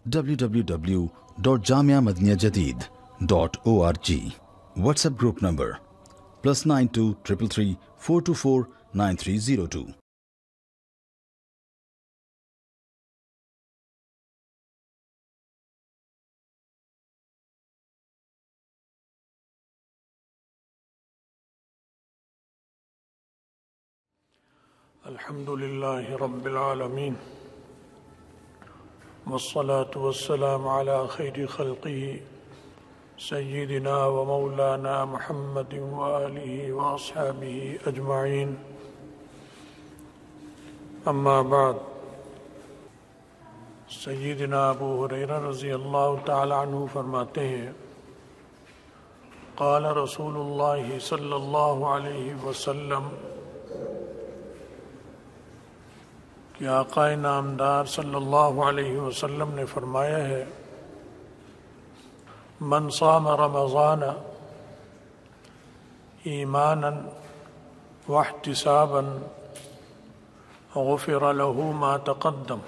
www.jamiamadiniyajadid.org. WhatsApp group number +92 333 424 9302. الحمدللہ رب العالمین والصلاة والسلام على خیر خلقہ سیدنا و مولانا محمد وآلہ واصحابہ اجمعین، اما بعد۔ سیدنا ابو ہریرہ رضی اللہ تعالی عنہ فرماتے ہیں، قال رسول اللہ صلی اللہ علیہ وسلم کہ آقا نامدار صلی اللہ علیہ وسلم نے فرمایا ہے، من صام رمضان ایمانا واحتسابا غفر له ما تقدم،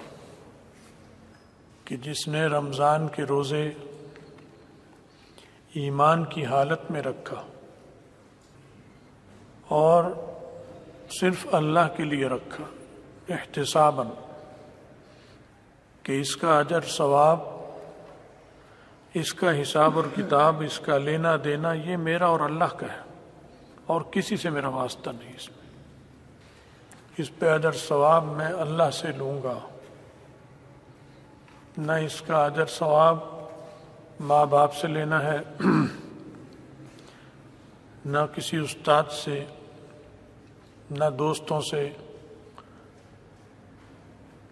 کہ جس نے رمضان کے روزے ایمان کی حالت میں رکھا اور صرف اللہ کے لیے رکھا، احتسابا، کہ اس کا اجر ثواب، اس کا حساب اور کتاب، اس کا لینا دینا یہ میرا اور اللہ کا ہے اور کسی سے میرا واسطہ نہیں، اس پہ اجر ثواب میں اللہ سے لوں گا، نہ اس کا اجر ثواب ماں باپ سے لینا ہے، نہ کسی استاد سے، نہ دوستوں سے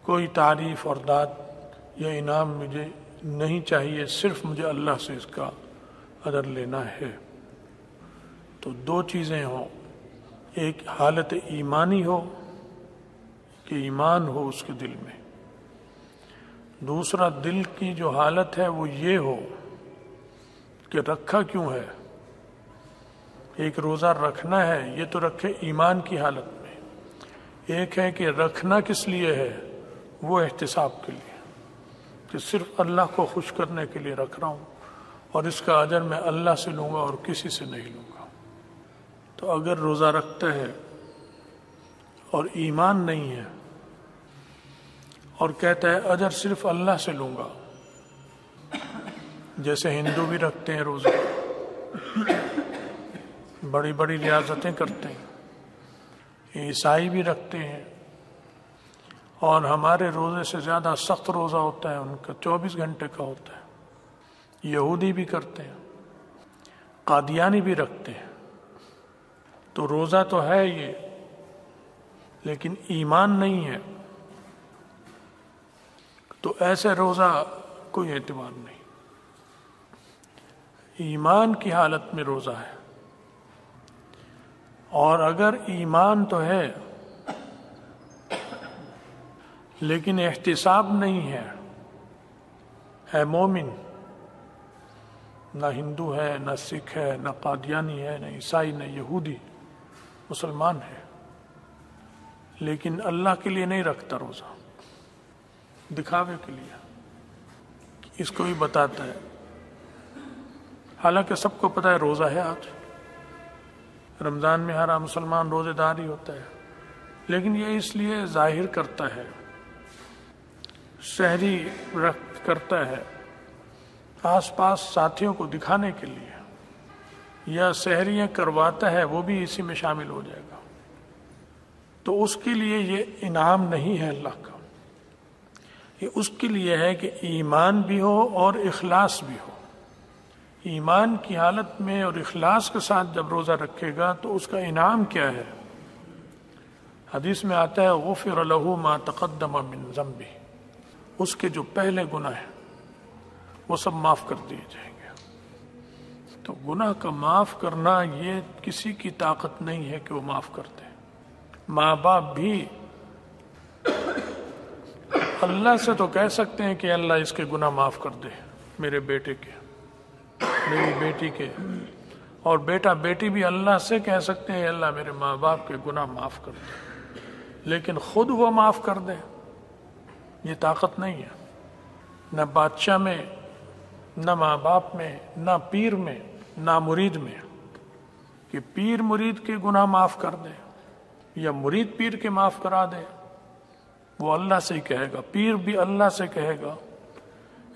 کوئی تعریف اور داد یا انعام مجھے نہیں چاہیے، صرف مجھے اللہ سے اس کا اجر لینا ہے۔ تو دو چیزیں ہوں، ایک حالت ایمانی ہو کہ ایمان ہو اس کے دل میں، دوسرا دل کی جو حالت ہے وہ یہ ہو کہ رکھا کیوں ہے۔ ایک روزہ رکھنا ہے، یہ تو رکھے ایمان کی حالت میں، ایک ہے کہ رکھنا کس لیے ہے، وہ احتساب کے لیے، کہ صرف اللہ کو خوش کرنے کے لیے رکھ رہا ہوں اور اس کا اجر میں اللہ سے لوں گا اور کسی سے نہیں لوں گا۔ تو اگر روزہ رکھتا ہے اور ایمان نہیں ہے اور کہتا ہے اجر صرف اللہ سے لوں گا، جیسے ہندو بھی رکھتے ہیں روزے، بڑی بڑی ریاضتیں کرتے ہیں، عیسائی بھی رکھتے ہیں، اور ہمارے روزے سے زیادہ سخت روزہ ہوتا ہے ان کا، 24 گھنٹے کا ہوتا ہے، یہودی بھی کرتے ہیں، قادیانی بھی رکھتے ہیں۔ تو روزہ تو ہے یہ، لیکن ایمان نہیں ہے، تو ایسے روزہ کوئی اعتبار نہیں۔ ایمان کی حالت میں روزہ ہے، اور اگر ایمان تو ہے لیکن احتساب نہیں ہے مومن، نہ ہندو ہے، نہ سکھ ہے، نہ قادیانی ہے، نہ عیسائی، نہ یہودی، مسلمان ہے، لیکن اللہ کے لیے نہیں رکھتا روزہ، دکھاوے کے لیے، اس کو بھی بتاتا ہے، حالانکہ سب کو پتہ ہے روزہ ہے، آج رمضان میں ہر مسلمان روزے دار ہی ہوتا ہے، لیکن یہ اس لیے ظاہر کرتا ہے، شہری کرتا ہے، آس پاس ساتھیوں کو دکھانے کے لیے، یا سحریاں کرواتا ہے، وہ بھی اسی میں شامل ہو جائے گا، تو اس کے لیے یہ انعام نہیں ہے اللہ کا، یہ اس کے لیے ہے کہ ایمان بھی ہو اور اخلاص بھی ہو۔ ایمان کی حالت میں اور اخلاص کے ساتھ جب روزہ رکھے گا تو اس کا انعام کیا ہے؟ حدیث میں آتا ہے غفر له ما تقدم من ذنبه، اس کے جو پہلے گناہ ہیں وہ سب معاف کر دیے جائیں گے۔ تو گناہ کا معاف کرنا یہ کسی کی طاقت نہیں ہے کہ وہ معاف کر دے۔ ماں باپ بھی اللہ سے تو کہہ سکتے ہیں کہ اللہ اس کے گناہ معاف کر دے، میرے بیٹے کے، میری بیٹی کے، اور بیٹا بیٹی بھی اللہ سے کہہ سکتے ہیں اللہ میرے ماں باپ کے گناہ معاف کر دے، لیکن خود وہ معاف کر دے یہ طاقت نہیں ہے۔ نہ بادشاہ میں، نہ ماں باپ میں، نہ پیر میں، نہ مرید میں، کہ پیر مرید کے گناہ معاف کر دے یا مرید پیر کے معاف کرا دے۔ وہ اللہ سے ہی کہے گا، پیر بھی اللہ سے کہے گا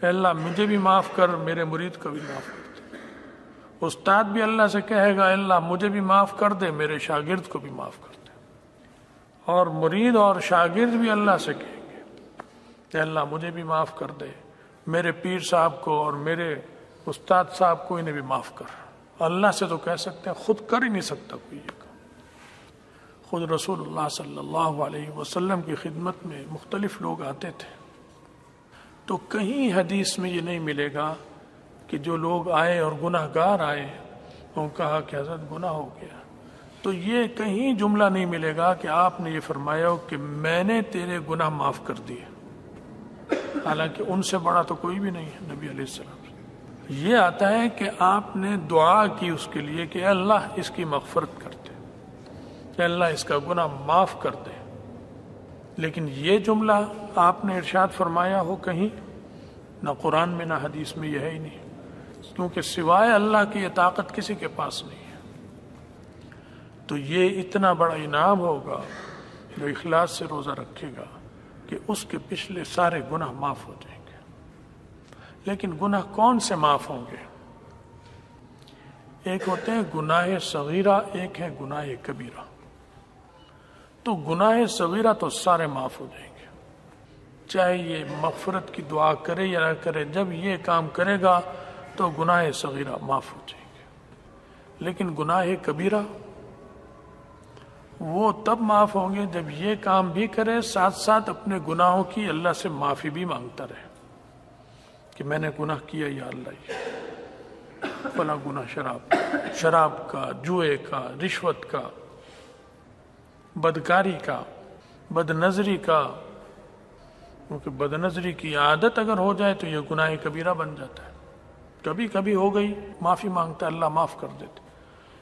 اے اللہ مجھے بھی معاف کر، میرے مرید کو بھی معاف کر دے۔ استاد بھی اللہ سے کہے گا اے اللہ مجھے بھی معاف کر دے، میرے شاگرد کو بھی معاف کر دے۔ اور مرید اور شاگرد بھی اللہ سے کہیں گے اے اللہ مجھے بھی معاف کر دے، میرے پیر صاحب کو اور میرے استاد صاحب کو انہیں بھی معاف کر۔ اللہ سے تو کہہ سکتے ہیں، خود کر ہی نہیں سکتا کوئی یہ کام۔ خود رسول اللہ صلی اللہ علیہ وسلم کی خدمت میں مختلف لوگ آتے تھے، تو کہیں حدیث میں یہ نہیں ملے گا کہ جو لوگ آئے اور گناہ گار آئے اور کہا کہ حضرت گناہ ہو گیا، تو یہ کہیں جملہ نہیں ملے گا کہ آپ نے یہ فرمایا ہو کہ میں نے تیرے گناہ معاف کر دیے، حالانکہ ان سے بڑا تو کوئی بھی نہیں ہے نبی علیہ السلام۔ یہ آتا ہے کہ آپ نے دعا کی اس کے لیے کہ اے اللہ اس کی مغفرت کر دے، اے اللہ اس کا گناہ معاف کر دے، لیکن یہ جملہ آپ نے ارشاد فرمایا ہو کہیں، نہ قرآن میں نہ حدیث میں، یہ ہے ہی نہیں، کیونکہ سوائے اللہ کی یہ طاقت کسی کے پاس نہیں ہے۔ تو یہ اتنا بڑا انعام ہوگا جو اخلاص سے روزہ رکھے گا کہ اس کے پچھلے سارے گناہ معاف ہو جائیں گے۔ لیکن گناہ کون سے معاف ہوں گے؟ ایک ہوتے ہیں گناہ صغیرہ، ایک ہے گناہ کبیرہ۔ تو گناہ صغیرہ تو سارے معاف ہو جائیں گے، چاہے یہ مغفرت کی دعا کرے یا نہ کرے، جب یہ کام کرے گا تو گناہ صغیرہ معاف ہو جائیں گے۔ لیکن گناہ کبیرہ وہ تب معاف ہوں گے جب یہ کام بھی کرے، ساتھ ساتھ اپنے گناہوں کی اللہ سے معافی بھی مانگتا رہے کہ میں نے گناہ کیا یا اللہ، یہ فلاں گناہ شراب کا، جوئے کا، رشوت کا، بدکاری کا، بد نظری کا، کیونکہ بد نظری کی عادت اگر ہو جائے تو یہ گناہ کبیرہ بن جاتا ہے۔ کبھی کبھی ہو گئی، معافی مانگتا ہے، اللہ معاف کر دیتے،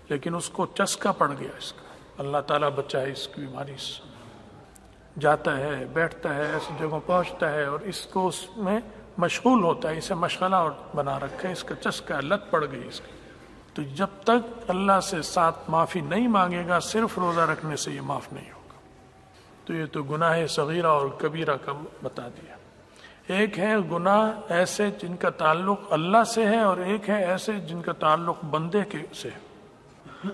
لیکن اس کو چسکا پڑ گیا اس کا، اللہ تعالیٰ بچائے اس کی بیماری سے، جاتا ہے بیٹھتا ہے ایسی جگہوں پہنچتا ہے اور اس کو اس میں مشغول ہوتا ہے، اسے مشغلہ بنا رکھا ہے، اس کا چسکا لت پڑ گئی اس کی۔ تو جب تک اللہ سے ساتھ معافی نہیں مانگے گا، صرف روزہ رکھنے سے یہ معاف نہیں ہوگا۔ تو یہ تو گناہ صغیرہ اور کبیرہ کا بتا دیا۔ ایک ہے گناہ ایسے جن کا تعلق اللہ سے ہے، اور ایک ہے ایسے جن کا تعلق بندے کے سے ہے۔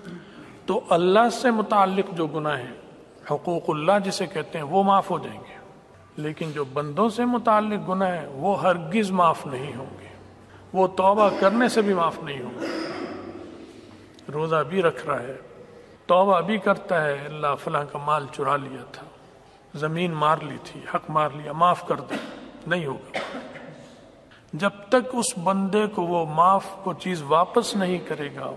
تو اللہ سے متعلق جو گناہ ہیں، حقوق اللہ جسے کہتے ہیں، وہ معاف ہو جائیں گے، لیکن جو بندوں سے متعلق گناہ ہیں وہ ہرگز معاف نہیں ہوں گے، وہ توبہ کرنے سے بھی معاف نہیں ہوں گے۔ روزہ بھی رکھ رہا ہے، توبہ بھی کرتا ہے، اللہ فلاں کا مال چرا لیا تھا، زمین مار لی تھی، حق مار لیا، معاف کر دے، نہیں ہوگا۔ جب تک اس بندے کو وہ معاف کو چیز واپس نہیں کرے گا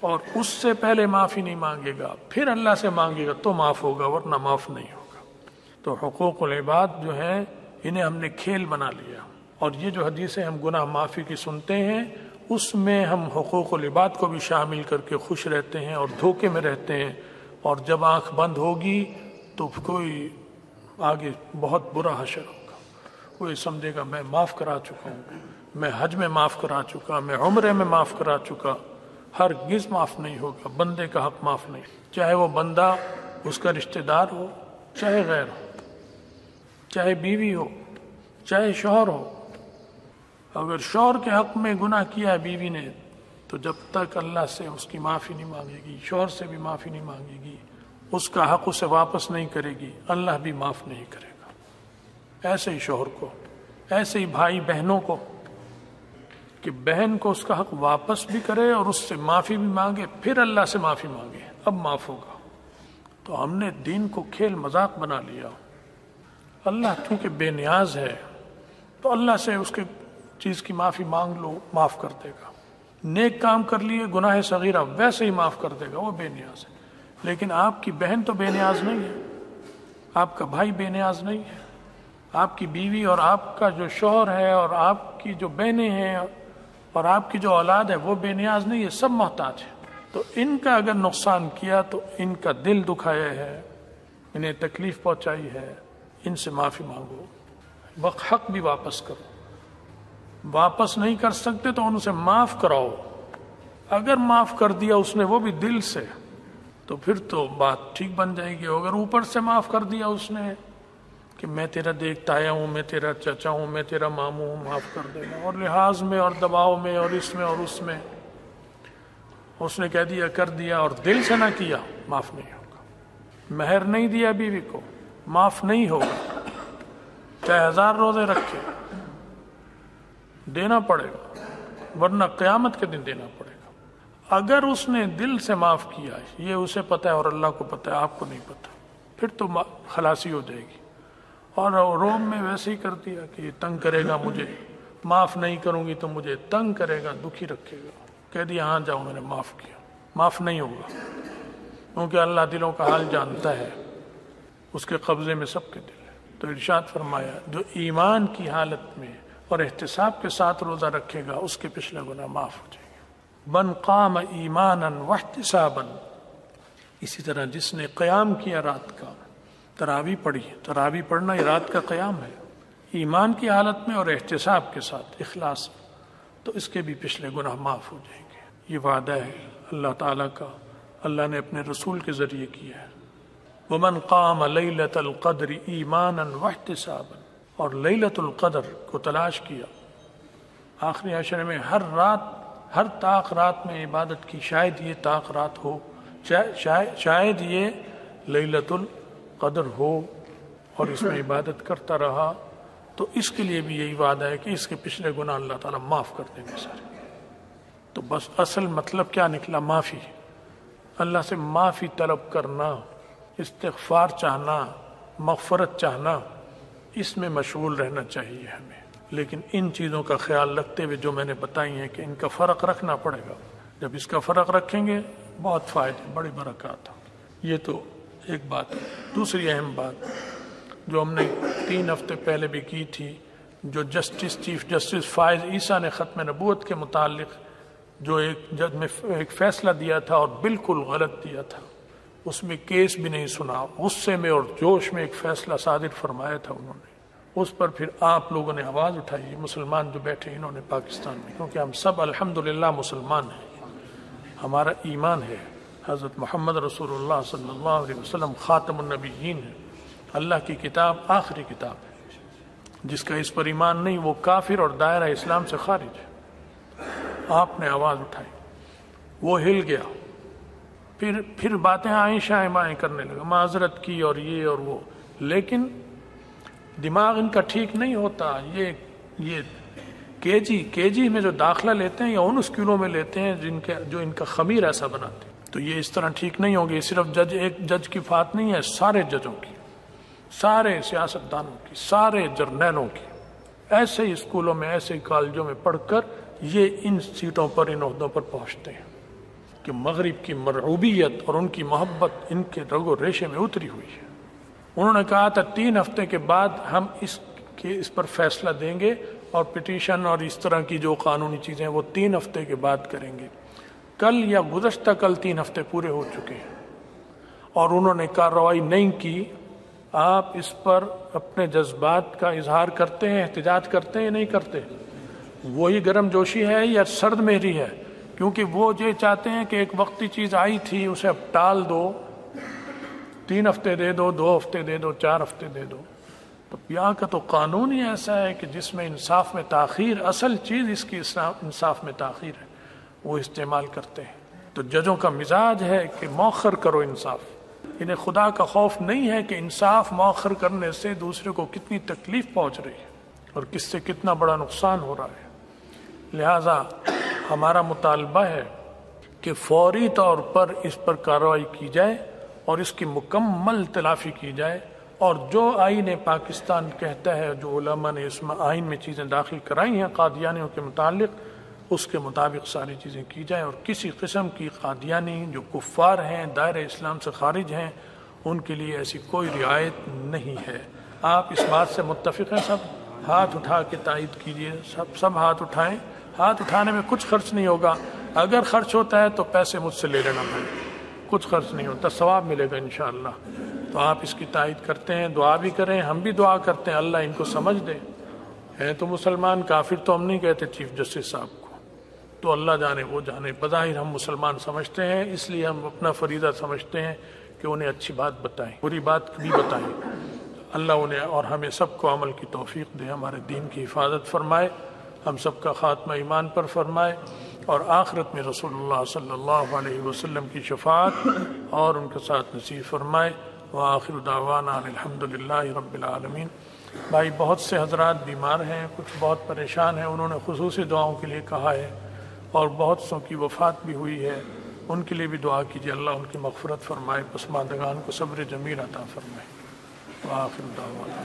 اور اس سے پہلے معافی نہیں مانگے گا، پھر اللہ سے مانگے گا تو معاف ہوگا، ورنہ معاف نہیں ہوگا۔ تو حقوق العباد جو ہے انہیں ہم نے کھیل بنا لیا، اور یہ جو حدیثیں ہم گناہ معافی کی سنتے ہیں اس میں ہم حقوق العباد کو بھی شامل کر کے خوش رہتے ہیں اور دھوکے میں رہتے ہیں، اور جب آنکھ بند ہوگی تو کوئی آگے بہت برا حشر ہوگا، کوئی سمجھے گا میں معاف کرا چکا ہوں، میں حج میں معاف کرا چکا، میں عمرے میں معاف کرا چکا۔ ہرگز معاف نہیں ہوگا، بندے کا حق معاف نہیں، چاہے وہ بندہ اس کا رشتہ دار ہو، چاہے غیر ہو، چاہے بیوی ہو، چاہے شوہر ہو۔ اگر شوہر کے حق میں گناہ کیا ہے بیوی نے، تو جب تک اللہ سے اس کی معافی نہیں مانگے گی، شوہر سے بھی معافی نہیں مانگے گی، اس کا حق اسے واپس نہیں کرے گی، اللہ بھی معاف نہیں کرے گا۔ ایسے ہی شوہر کو، ایسے ہی بھائی بہنوں کو، کہ بہن کو اس کا حق واپس بھی کرے اور اس سے معافی بھی مانگے، پھر اللہ سے معافی مانگے، اب معاف ہوگا۔ تو ہم نے دین کو کھیل مذاق بنا لیا۔ اللہ چونکہ بے نیاز ہے تو اللہ سے اس کے چیز کی معافی مانگ لو، معاف کر دے گا۔ نیک کام کر لیے گناہ صغیرہ ویسے ہی معاف کر دے گا، وہ بے نیاز ہے۔ لیکن آپ کی بہن تو بے نیاز نہیں ہے، آپ کا بھائی بے نیاز نہیں ہے، آپ کی بیوی اور آپ کا جو شوہر ہے اور آپ کی جو بہنیں ہیں اور آپ کی جو اولاد ہے وہ بے نیاز نہیں ہے، سب محتاج ہیں۔ تو ان کا اگر نقصان کیا تو ان کا دل دکھایا ہے، انہیں تکلیف پہنچائی ہے، ان سے معافی مانگو، حق بھی واپس کرو۔ واپس نہیں کر سکتے تو ان سے معاف کراؤ. اگر معاف کر دیا اس نے وہ بھی دل سے تو پھر تو بات ٹھیک بن جائے گی. اگر اوپر سے معاف کر دیا اس نے کہ میں تیرا دیکھتا آیا ہوں، میں تیرا چچا ہوں، میں تیرا ماموں ہوں، معاف کر دینا، اور لحاظ میں اور دباؤ میں اور اس میں اور اس میں اس نے کہہ دیا کر دیا اور دل سے نہ کیا، معاف نہیں ہوگا. مہر نہیں دیا بیوی کو، معاف نہیں ہوگا. چاہے 1000 روزے رکھے دینا پڑے گا، ورنہ قیامت کے دن دینا پڑے گا. اگر اس نے دل سے معاف کیا، یہ اسے پتہ ہے اور اللہ کو پتہ ہے، آپ کو نہیں پتہ، پھر تو خلاصی ہو جائے گی. اور روم میں ویسے ہی کر دیا کہ یہ تنگ کرے گا مجھے، معاف نہیں کروں گی تو مجھے تنگ کرے گا، دکھی رکھے گا. کہہ دیا ہاں جاؤ میں نے معاف کیا، معاف نہیں ہوگا، کیونکہ اللہ دلوں کا حال جانتا ہے، اس کے قبضے میں سب کے دل ہے. تو ارشاد فرمایا جو ایمان کی حالت میں اور احتساب کے ساتھ روزہ رکھے گا اس کے پچھلے گناہ معاف ہو جائیں گے. من قام ایمانا واحتسابا، اسی طرح جس نے قیام کیا رات کا، تراویح پڑھی، تراویح پڑھنا یہ رات کا قیام ہے، ایمان کی حالت میں اور احتساب کے ساتھ، اخلاص، تو اس کے بھی پچھلے گناہ معاف ہو جائیں گے. یہ وعدہ ہے اللہ تعالیٰ کا، اللہ نے اپنے رسول کے ذریعے کیا ہے. ومن قام لیلۃ القدر ایمانا واحتسابا، اور لیلۃ القدر کو تلاش کیا آخری عشرے میں، ہر رات، ہر طاق رات میں عبادت کی. شاید یہ طاق رات ہو، شاید یہ لیلۃ القدر ہو اور اس میں عبادت کرتا رہا، تو اس کے لیے بھی یہی وعدہ ہے کہ اس کے پچھلے گناہ اللہ تعالیٰ معاف کر دیں گے سارے. تو بس اصل مطلب کیا نکلا؟ معافی. اللہ سے معافی طلب کرنا، استغفار چاہنا، مغفرت چاہنا، اس میں مشغول رہنا چاہیے ہمیں. لیکن ان چیزوں کا خیال رکھتے ہوئے جو میں نے بتائی ہیں کہ ان کا فرق رکھنا پڑے گا. جب اس کا فرق رکھیں گے بہت فائدے، بڑی برکات. یہ تو ایک بات. دوسری اہم بات جو ہم نے 3 ہفتے پہلے بھی کی تھی، جو چیف جسٹس فائز عیسیٰ نے ختم نبوت کے متعلق جو ایک جج میں ایک فیصلہ دیا تھا اور بالکل غلط دیا تھا، اس میں کیس بھی نہیں سنا، غصے میں اور جوش میں ایک فیصلہ صادر فرمایا تھا انہوں نے. اس پر پھر آپ لوگوں نے آواز اٹھائی، مسلمان جو بیٹھے انہوں نے پاکستان میں، کیونکہ ہم سب الحمدللہ مسلمان ہیں، ہمارا ایمان ہے، حضرت محمد رسول اللہ صلی اللہ علیہ وسلم خاتم النبیین ہے، اللہ کی کتاب آخری کتاب ہے. جس کا اس پر ایمان نہیں وہ کافر اور دائرہ اسلام سے خارج ہے. آپ نے آواز اٹھائی، وہ ہل گیا، پھر باتیں آئیں شائیں بائیں کرنے لگا، معذرت کی اور یہ اور وہ. لیکن دماغ ان کا ٹھیک نہیں ہوتا. یہ کے جی میں جو داخلہ لیتے ہیں یا ان اسکولوں میں لیتے ہیں جو ان کا خمیر ایسا بناتے ہیں، تو یہ اس طرح ٹھیک نہیں ہوگی. صرف ایک جج کی بات نہیں ہے، سارے ججوں کی، سارے سیاستدانوں کی، سارے جرنیلوں کی. ایسے ہی اسکولوں میں، ایسے ہی کالجوں میں پڑھ کر یہ ان سیٹوں پر، ان عہدوں پر پہنچتے ہیں کہ مغرب کی مرعوبیت اور ان کی محبت ان کے رگ و ریشے میں اتری ہوئی ہے. انہوں نے کہا تھا 3 ہفتے کے بعد ہم اس پر فیصلہ دیں گے، اور پٹیشن اور اس طرح کی جو قانونی چیزیں وہ 3 ہفتے کے بعد کریں گے. کل یا گزشتہ کل 3 ہفتے پورے ہو چکے ہیں اور انہوں نے کارروائی نہیں کی. آپ اس پر اپنے جذبات کا اظہار کرتے ہیں، احتجاج کرتے ہیں یا نہیں کرتے؟ وہی گرم جوشی ہے یا سرد مہری ہے؟ کیونکہ وہ یہ چاہتے ہیں کہ ایک وقتی چیز آئی تھی اسے اب ٹال دو، 3 ہفتے دے دو، 2 ہفتے دے دو، 4 ہفتے دے دو. تو یہاں کا تو قانون ہی ایسا ہے کہ جس میں انصاف میں تاخیر، اصل چیز اس کی انصاف میں تاخیر ہے، وہ استعمال کرتے ہیں. تو ججوں کا مزاج ہے کہ مؤخر کرو انصاف. انہیں خدا کا خوف نہیں ہے کہ انصاف مؤخر کرنے سے دوسرے کو کتنی تکلیف پہنچ رہی ہے اور کس سے کتنا بڑا نقصان ہو رہا ہے. لہذا ہمارا مطالبہ ہے کہ فوری طور پر اس پر کارروائی کی جائے اور اس کی مکمل تلافی کی جائے، اور جو آئین پاکستان کہتا ہے، جو علماء نے اس میں آئین میں چیزیں داخل کرائی ہیں قادیانیوں کے متعلق، اس کے مطابق ساری چیزیں کی جائیں. اور کسی قسم کی قادیانی جو کفار ہیں، دائرہ اسلام سے خارج ہیں، ان کے لیے ایسی کوئی رعایت نہیں ہے. آپ اس بات سے متفق ہیں؟ سب ہاتھ اٹھا کے تائید کیجئے. سب ہاتھ اٹھائیں. ہاتھ اٹھانے میں کچھ خرچ نہیں ہوگا. اگر خرچ ہوتا ہے تو پیسے مجھ سے لے لینا بھائی، کچھ خرچ نہیں ہوتا، ثواب ملے گا انشاءاللہ. تو آپ اس کی تائید کرتے ہیں، دعا بھی کریں، ہم بھی دعا کرتے ہیں اللہ ان کو سمجھ دے، ہیں تو مسلمان، کافر تو ہم نہیں کہتے چیف جسٹس صاحب کو، تو اللہ جانے وہ جانے، بظاہر ہم مسلمان سمجھتے ہیں، اس لیے ہم اپنا فریضہ سمجھتے ہیں کہ انہیں اچھی بات بتائیں، بری بات بھی بتائیں۔ اللہ انہیں اور ہمیں سب کو عمل کی توفیق دے، ہمارے دین کی حفاظت فرمائے، ہم سب کا خاتمہ ایمان پر فرمائے، اور آخرت میں رسول اللہ صلی اللہ علیہ وسلم کی شفاعت اور ان کے ساتھ نصیب فرمائے۔ وآخر دعوانا الحمدللہ رب العالمین۔ بھائی بہت سے حضرات بیمار ہیں، کچھ بہت پریشان ہیں، انہوں نے خصوصی دعاؤں کے لیے کہا ہے، اور بہت سو کی وفات بھی ہوئی ہے، ان کے لیے بھی دعا کیجیے، اللہ ان کی مغفرت فرمائے، پسماندگان کو صبر جمیل عطا فرمائے۔ وآخر دعوانا